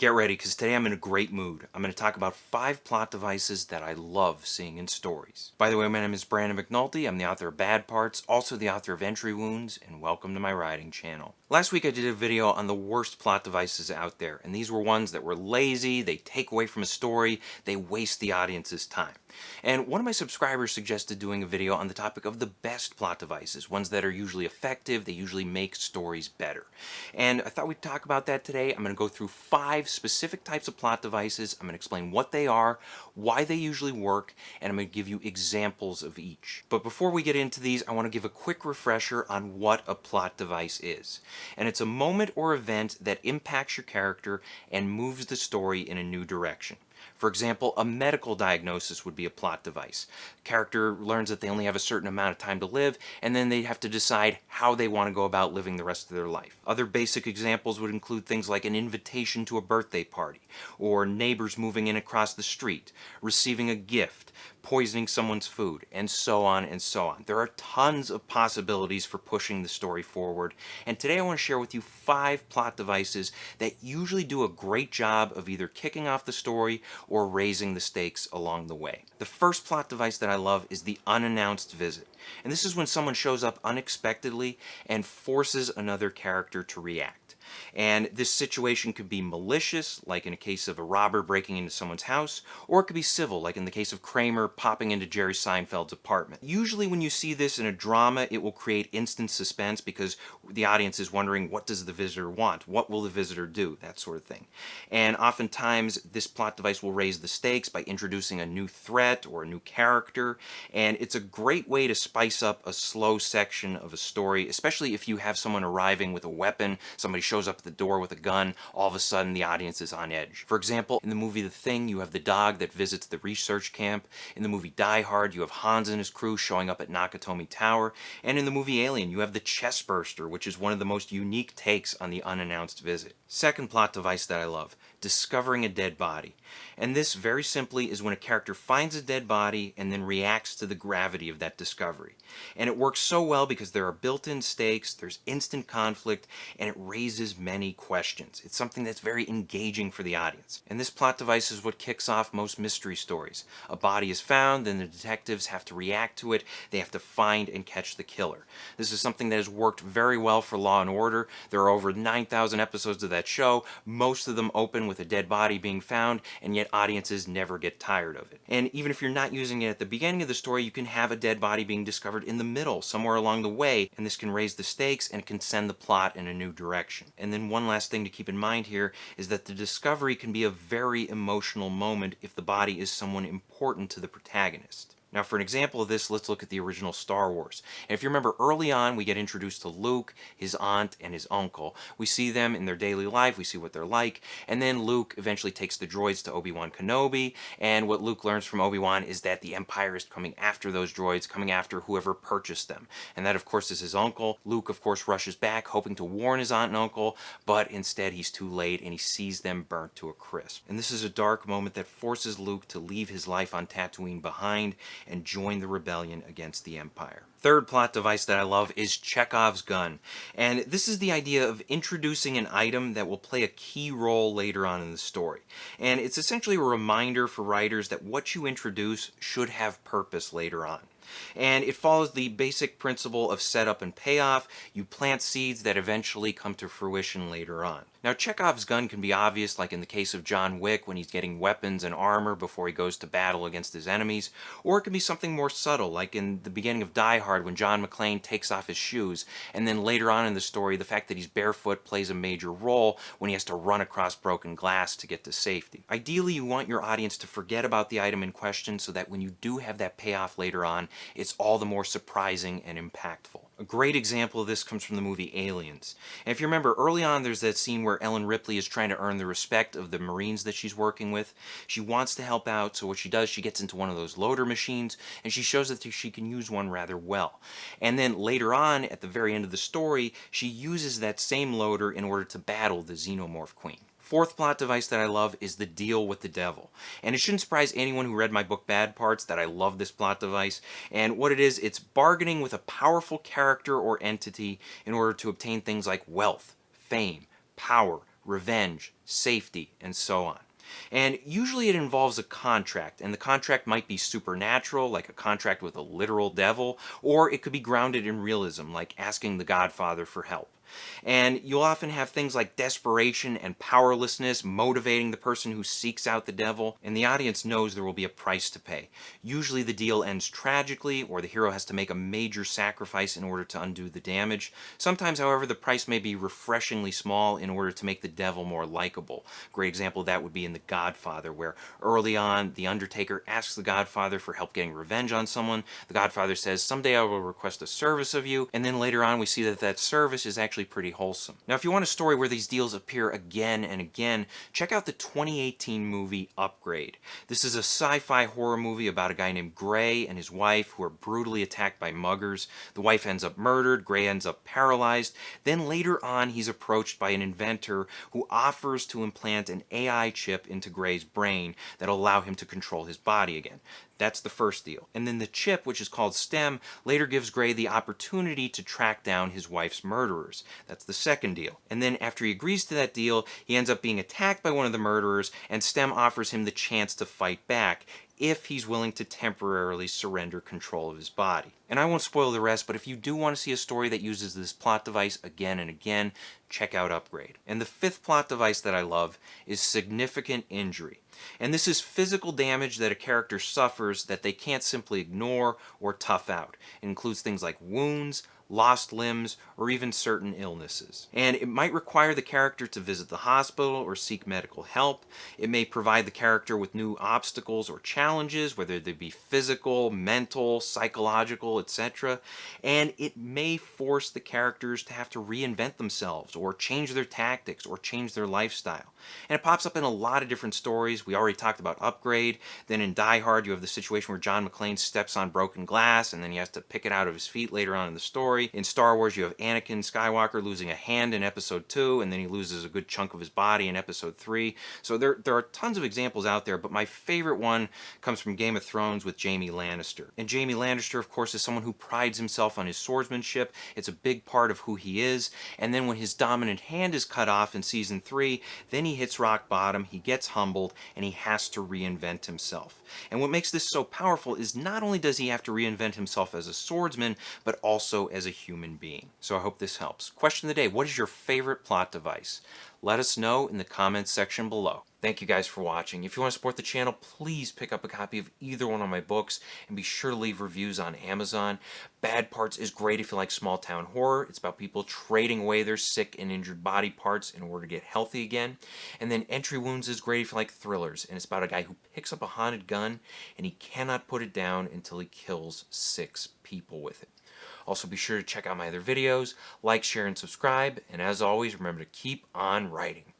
Get ready, because today I'm in a great mood. I'm going to talk about 5 plot devices that I love seeing in stories. By the way, my name is Brandon McNulty. I'm the author of Bad Parts, also the author of Entry Wounds, and welcome to my writing channel. Last week I did a video on the worst plot devices out there, and these were ones that were lazy, they take away from a story, they waste the audience's time. And one of my subscribers suggested doing a video on the topic of the best plot devices, ones that are usually effective, they usually make stories better. And I thought we'd talk about that today. I'm going to go through 5 specific types of plot devices. I'm going to explain what they are, why they usually work, and I'm going to give you examples of each. But before we get into these, I want to give a quick refresher on what a plot device is. And it's a moment or event that impacts your character and moves the story in a new direction. For example, a medical diagnosis would be a plot device. The character learns that they only have a certain amount of time to live, and then they have to decide how they want to go about living the rest of their life. Other basic examples would include things like an invitation to a birthday party, or neighbors moving in across the street, receiving a gift, poisoning someone's food, and so on and so on. There are tons of possibilities for pushing the story forward, and today I want to share with you 5 plot devices that usually do a great job of either kicking off the story or raising the stakes along the way. The first plot device that I love is the unannounced visit. And this is when someone shows up unexpectedly and forces another character to react. And this situation could be malicious, like in a case of a robber breaking into someone's house, or it could be civil, like in the case of Kramer popping into Jerry Seinfeld's apartment. Usually when you see this in a drama, it will create instant suspense because the audience is wondering, what does the visitor want? What will the visitor do? That sort of thing. And oftentimes, this plot device will raise the stakes by introducing a new threat or a new character, and it's a great way to spice up a slow section of a story, especially if you have someone arriving with a weapon, somebody shows up at the door with a gun, all of a sudden the audience is on edge. For example, in the movie The Thing, you have the dog that visits the research camp. In the movie Die Hard, you have Hans and his crew showing up at Nakatomi Tower. And in the movie Alien, you have the chestburster, which is one of the most unique takes on the unannounced visit. Second plot device that I love, discovering a dead body. And this, very simply, is when a character finds a dead body and then reacts to the gravity of that discovery. And it works so well because there are built-in stakes, there's instant conflict, and it raises many questions. It's something that's very engaging for the audience. And this plot device is what kicks off most mystery stories. A body is found, then the detectives have to react to it, they have to find and catch the killer. This is something that has worked very well for Law & Order. There are over 9,000 episodes of that show, most of them open with a dead body being found, and yet audiences never get tired of it. And even if you're not using it at the beginning of the story, you can have a dead body being discovered in the middle, somewhere along the way, and this can raise the stakes and it can send the plot in a new direction. And then one last thing to keep in mind here is that the discovery can be a very emotional moment if the body is someone important to the protagonist. Now, for an example of this, let's look at the original Star Wars. And if you remember, early on, we get introduced to Luke, his aunt, and his uncle. We see them in their daily life, we see what they're like, and then Luke eventually takes the droids to Obi-Wan Kenobi, and what Luke learns from Obi-Wan is that the Empire is coming after those droids, coming after whoever purchased them. And that, of course, is his uncle. Luke, of course, rushes back, hoping to warn his aunt and uncle, but instead he's too late, and he sees them burnt to a crisp. And this is a dark moment that forces Luke to leave his life on Tatooine behind and join the rebellion against the Empire. Third plot device that I love is CHEKOV'S gun. And this is the idea of introducing an item that will play a key role later on in the story. And it's essentially a reminder for writers that what you introduce should have purpose later on. And it follows the basic principle of setup and payoff. You plant seeds that eventually come to fruition later on. Now, CHEKOV'S gun can be obvious, like in the case of John Wick when he's getting weapons and armor before he goes to battle against his enemies, or it can be something more subtle, like in the beginning of Die Hard when John McClane takes off his shoes, and then later on in the story, the fact that he's barefoot plays a major role when he has to run across broken glass to get to safety. Ideally, you want your audience to forget about the item in question so that when you do have that payoff later on, it's all the more surprising and impactful. A great example of this comes from the movie Aliens. And if you remember, early on there's that scene where Ellen Ripley is trying to earn the respect of the Marines that she's working with. She wants to help out, so what she does, she gets into one of those loader machines, and she shows that she can use one rather well. And then later on, at the very end of the story, she uses that same loader in order to battle the Xenomorph Queen. Fourth plot device that I love is the deal with the devil. And it shouldn't surprise anyone who read my book Bad Parts that I love this plot device. And what it is, it's bargaining with a powerful character or entity in order to obtain things like wealth, fame, power, revenge, safety, and so on. And usually it involves a contract, and the contract might be supernatural, like a contract with a literal devil, or it could be grounded in realism, like asking the Godfather for help. And you'll often have things like desperation and powerlessness motivating the person who seeks out the devil, and the audience knows there will be a price to pay. Usually the deal ends tragically, or the hero has to make a major sacrifice in order to undo the damage. Sometimes, however, the price may be refreshingly small in order to make the devil more likable. Great example of that would be in The Godfather, where early on the Undertaker asks the Godfather for help getting revenge on someone. The Godfather says, "Someday I will request a service of you," and then later on we see that that service is actually pretty wholesome. Now, if you want a story where these deals appear again and again, check out the 2018 movie Upgrade. This is a sci-fi horror movie about a guy named Gray and his wife who are brutally attacked by muggers. The wife ends up murdered, Gray ends up paralyzed. Then later on, he's approached by an inventor who offers to implant an AI chip into Gray's brain that'll allow him to control his body again. That's the first deal. And then the chip, which is called STEM, later gives Gray the opportunity to track down his wife's murderers. That's the second deal. And then after he agrees to that deal, he ends up being attacked by one of the murderers, and STEM offers him the chance to fight back if he's willing to temporarily surrender control of his body. And I won't spoil the rest, but if you do want to see a story that uses this plot device again and again, check out Upgrade. And the fifth plot device that I love is significant injury. And this is physical damage that a character suffers that they can't simply ignore or tough out. It includes things like wounds, lost limbs, or even certain illnesses. And it might require the character to visit the hospital or seek medical help. It may provide the character with new obstacles or challenges, whether they be physical, mental, psychological, etc. And it may force the characters to have to reinvent themselves or change their tactics or change their lifestyle. And it pops up in a lot of different stories. We already talked about Upgrade. Then in Die Hard, you have the situation where John McClane steps on broken glass and then he has to pick it out of his feet later on in the story. In Star Wars, you have Anakin Skywalker losing a hand in Episode 2, and then he loses a good chunk of his body in Episode 3. So there are tons of examples out there, but my favorite one comes from Game of Thrones with Jaime Lannister. And Jaime Lannister, of course, is someone who prides himself on his swordsmanship. It's a big part of who he is. And then when his dominant hand is cut off in Season 3, then he hits rock bottom, he gets humbled, and he has to reinvent himself. And what makes this so powerful is not only does he have to reinvent himself as a swordsman, but also as a human being. So I hope this helps. Question of the day: what is your favorite plot device? Let us know in the comments section below. Thank you guys for watching. If you want to support the channel, please pick up a copy of either one of my books and be sure to leave reviews on Amazon. Bad Parts is great if you like small town horror. It's about people trading away their sick and injured body parts in order to get healthy again. And then Entry Wounds is great if you like thrillers, and it's about a guy who picks up a haunted gun and he cannot put it down until he kills 6 people with it. Also, be sure to check out my other videos, like, share, and subscribe, and as always, remember to keep on writing.